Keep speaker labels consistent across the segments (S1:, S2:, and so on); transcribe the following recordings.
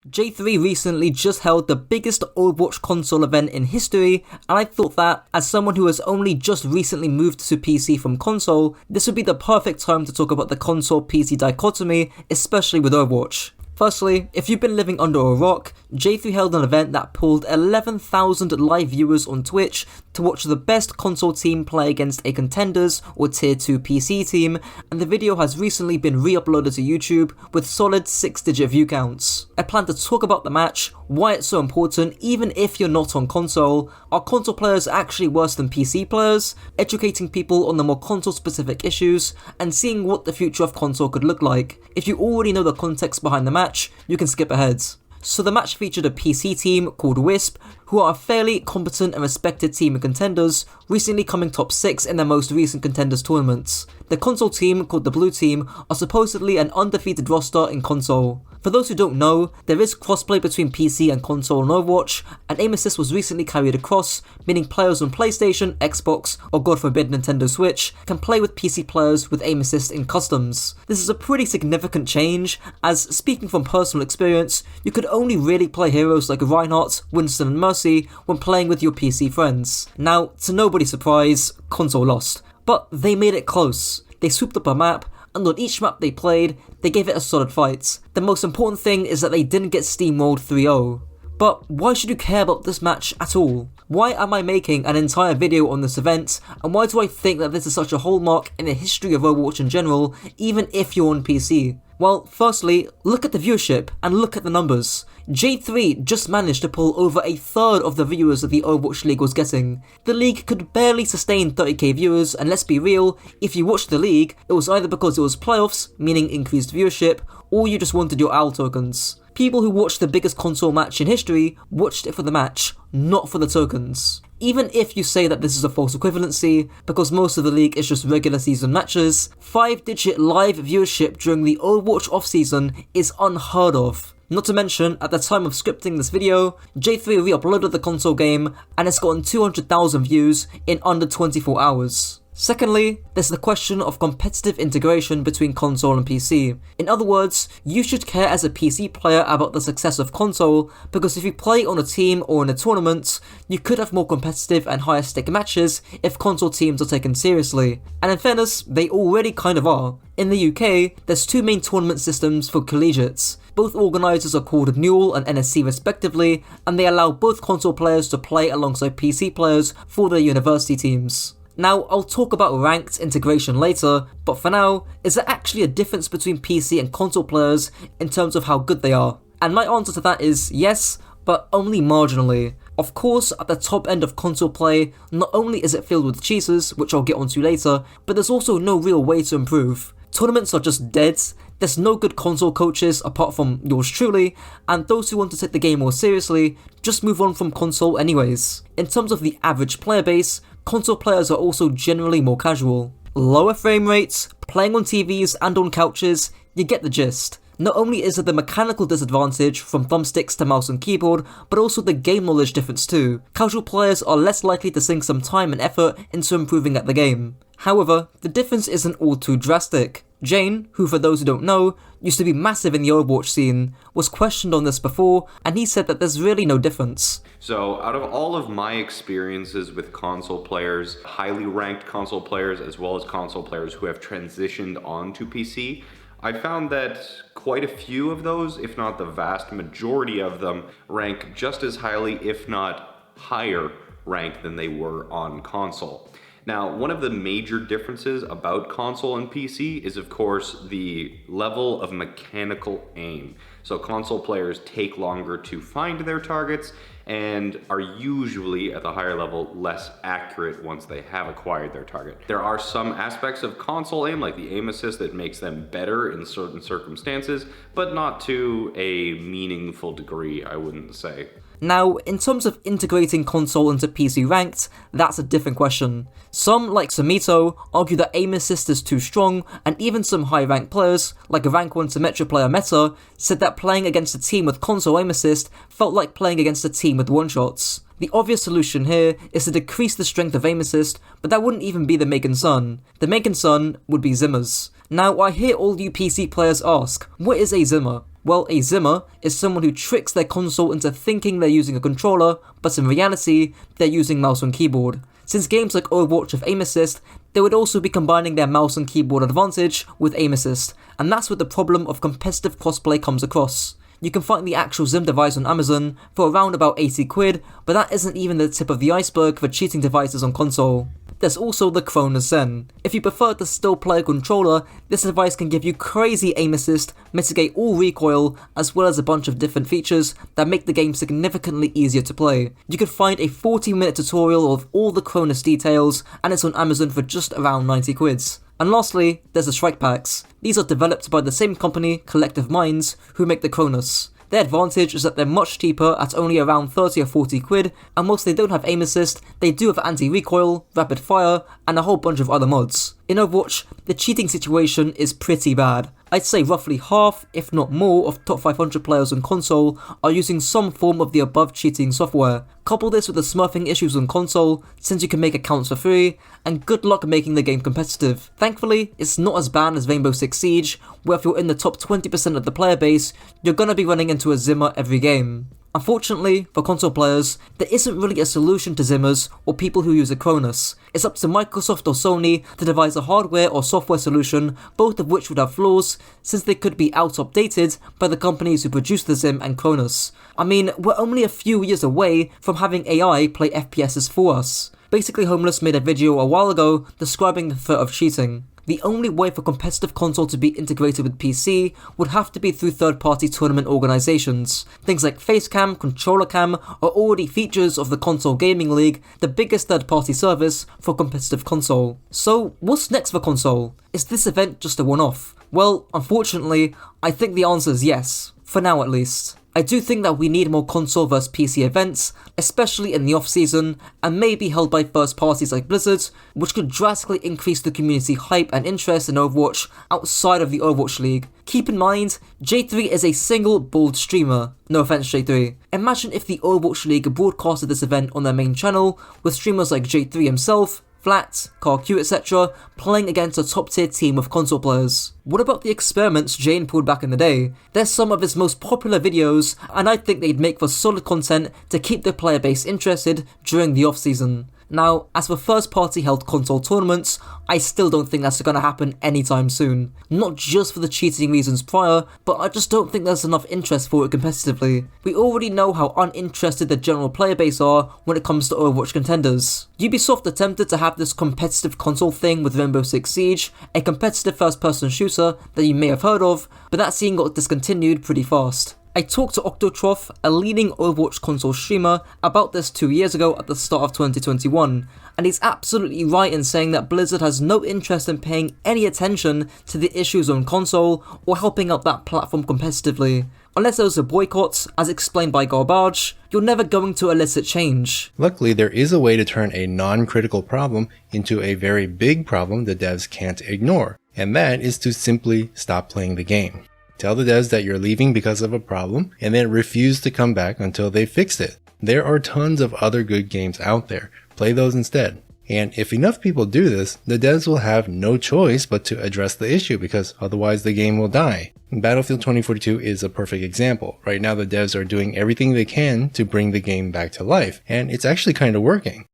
S1: J3 recently just held the biggest Overwatch console event in history, and I thought that, as someone who has only just recently moved to PC from console, this would be the perfect time to talk about the console-PC dichotomy, especially with Overwatch. Firstly, if you've been living under a rock, J3 held an event that pulled 11,000 live viewers on Twitch to watch the best console team play against a contenders or tier 2 PC team, and the video has recently been re-uploaded to YouTube with solid 6-digit view counts. I plan to talk about the match, why it's so important even if you're not on console, are console players actually worse than PC players, educating people on the more console specific issues, and seeing what the future of console could look like. If you already know the context behind the match, you can skip ahead. So the match featured a PC team called Wisp, who are a fairly competent and respected team of contenders, recently coming top 6 in their most recent contenders tournaments. The console team, called the Blue Team, are supposedly an undefeated roster in console. For those who don't know, there is crossplay between PC and console in Overwatch, and aim assist was recently carried across, meaning players on PlayStation, Xbox, or God forbid Nintendo Switch can play with PC players with aim assist in customs. This is a pretty significant change, as speaking from personal experience, you could only really play heroes like Reinhardt, Winston and Mercy when playing with your PC friends. Now, to nobody's surprise, console lost. But they made it close. They swooped up a map, and on each map they played, they gave it a solid fight. The most important thing is that they didn't get steamrolled 3-0. But why should you care about this match at all? Why am I making an entire video on this event, and why do I think that this is such a hallmark in the history of Overwatch in general, even if you're on PC? Well, firstly, look at the viewership and look at the numbers. J3 just managed to pull over a third of the viewers that the Overwatch League was getting. The league could barely sustain 30k viewers, and let's be real, if you watched the league, it was either because it was playoffs, meaning increased viewership, or you just wanted your OWL tokens. People who watched the biggest console match in history watched it for the match, not for the tokens. Even if you say that this is a false equivalency, because most of the league is just regular season matches, 5-digit live viewership during the Overwatch off-season is unheard of. Not to mention, at the time of scripting this video, J3 re-uploaded the console game and it's gotten 200,000 views in under 24 hours. Secondly, there's the question of competitive integration between console and PC. In other words, you should care as a PC player about the success of console, because if you play on a team or in a tournament, you could have more competitive and higher stake matches if console teams are taken seriously. And in fairness, they already kind of are. In the UK, there's 2 main tournament systems for collegiates. Both organisers are called Newell and NSC respectively, and they allow both console players to play alongside PC players for their university teams. Now, I'll talk about ranked integration later, but for now, is there actually a difference between PC and console players in terms of how good they are? And my answer to that is yes, but only marginally. Of course, at the top end of console play, not only is it filled with cheaters, which I'll get onto later, but there's also no real way to improve. Tournaments are just dead, there's no good console coaches apart from yours truly, and those who want to take the game more seriously just move on from console anyways. In terms of the average player base, console players are also generally more casual. Lower frame rates, playing on TVs and on couches, you get the gist. Not only is there the mechanical disadvantage from thumbsticks to mouse and keyboard, but also the game knowledge difference too. Casual players are less likely to sink some time and effort into improving at the game. However, the difference isn't all too drastic. Jane, who for those who don't know, used to be massive in the Overwatch scene, was questioned on this before, and he said that there's really no difference.
S2: So, out of all of my experiences with console players, highly ranked console players, as well as console players who have transitioned onto PC, I found that quite a few of those, if not the vast majority of them, rank just as highly, if not higher ranked than they were on console. Now, one of the major differences about console and PC is, of course, the level of mechanical aim. So console players take longer to find their targets and are usually at the higher level less accurate once they have acquired their target. There are some aspects of console aim, like the aim assist, that makes them better in certain circumstances, but not to a meaningful degree, I wouldn't say.
S1: Now, in terms of integrating console into PC ranked, that's a different question. Some, like Samito, argue that aim assist is too strong, and even some high ranked players, like a rank 1 Symmetra player Meta, said that playing against a team with console aim assist felt like playing against a team with one-shots. The obvious solution here is to decrease the strength of aim assist, but that wouldn't even be the main concern. The main concern would be Zimmers. Now, I hear all you PC players ask, what is a Zimmer? Well, a Zimmer is someone who tricks their console into thinking they're using a controller, but in reality, they're using mouse and keyboard. Since games like Overwatch have aim assist, they would also be combining their mouse and keyboard advantage with aim assist, and that's where the problem of competitive crossplay comes across. You can find the actual Zim device on Amazon for around about 80 quid, but that isn't even the tip of the iceberg for cheating devices on console. There's also the Cronus Zen. If you prefer to still play a controller, this device can give you crazy aim assist, mitigate all recoil, as well as a bunch of different features that make the game significantly easier to play. You can find a 40-minute tutorial of all the Cronus details, and it's on Amazon for just around 90 quids. And lastly, there's the Strike Packs. These are developed by the same company, Collective Minds, who make the Cronus. Their advantage is that they're much cheaper at only around 30 or 40 quid, and whilst they don't have aim assist, they do have anti-recoil, rapid fire, and a whole bunch of other mods. In Overwatch, the cheating situation is pretty bad. I'd say roughly half, if not more, of top 500 players on console are using some form of the above cheating software. Couple this with the smurfing issues on console, since you can make accounts for free, and good luck making the game competitive. Thankfully, it's not as bad as Rainbow Six Siege, where if you're in the top 20% of the player base, you're gonna be running into a Zimmer every game. Unfortunately, for console players, there isn't really a solution to Zimmers or people who use a Cronus. It's up to Microsoft or Sony to devise a hardware or software solution, both of which would have flaws, since they could be outdated by the companies who produce the Zim and Cronus. I mean, we're only a few years away from having AI play FPSs for us. Basically Homeless made a video a while ago describing the threat of cheating. The only way for competitive console to be integrated with PC would have to be through third-party tournament organizations. Things like Facecam, Controller Cam are already features of the Console Gaming League, the biggest third-party service for competitive console. So, what's next for console? Is this event just a one-off? Well, unfortunately, I think the answer is yes. For now at least. I do think that we need more console vs PC events, especially in the off-season, and maybe held by first parties like Blizzard, which could drastically increase the community hype and interest in Overwatch outside of the Overwatch League. Keep in mind, J3 is a single bald streamer. No offense J3. Imagine if the Overwatch League broadcasted this event on their main channel, with streamers like J3 himself, Flat, CarQ, etc. playing against a top tier team of console players. What about the experiments Jane pulled back in the day? They're some of his most popular videos, and I think they'd make for solid content to keep the player base interested during the off-season. Now, as for first-party held console tournaments, I still don't think that's going to happen anytime soon. Not just for the cheating reasons prior, but I just don't think there's enough interest for it competitively. We already know how uninterested the general player base are when it comes to Overwatch contenders. Ubisoft attempted to have this competitive console thing with Rainbow Six Siege, a competitive first-person shooter that you may have heard of, but that scene got discontinued pretty fast. I talked to Octotrough, a leading Overwatch console streamer, about this 2 years ago at the start of 2021, and he's absolutely right in saying that Blizzard has no interest in paying any attention to the issues on console or helping out that platform competitively. Unless there's a boycott, as explained by Garbage, you're never going to elicit change.
S3: Luckily, there is a way to turn a non-critical problem into a very big problem the devs can't ignore, and that is to simply stop playing the game. Tell the devs that you're leaving because of a problem, and then refuse to come back until they've fixed it. There are tons of other good games out there. Play those instead. And if enough people do this, the devs will have no choice but to address the issue, because otherwise the game will die. Battlefield 2042 is a perfect example. Right now the devs are doing everything they can to bring the game back to life, and it's actually kind of working.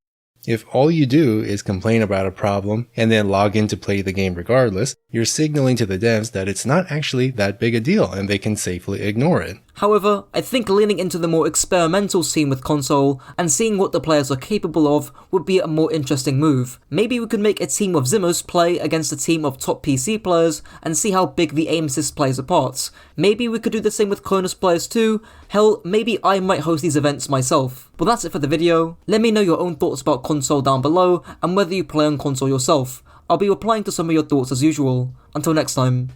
S3: If all you do is complain about a problem and then log in to play the game regardless, you're signaling to the devs that it's not actually that big a deal and they can safely ignore it.
S1: However, I think leaning into the more experimental scene with console and seeing what the players are capable of would be a more interesting move. Maybe we could make a team of Zimmers play against a team of top PC players and see how big the aim assist plays a part. Maybe we could do the same with Cronus players too. Hell, maybe I might host these events myself. But that's it for the video. Let me know your own thoughts about console down below and whether you play on console yourself. I'll be replying to some of your thoughts as usual. Until next time.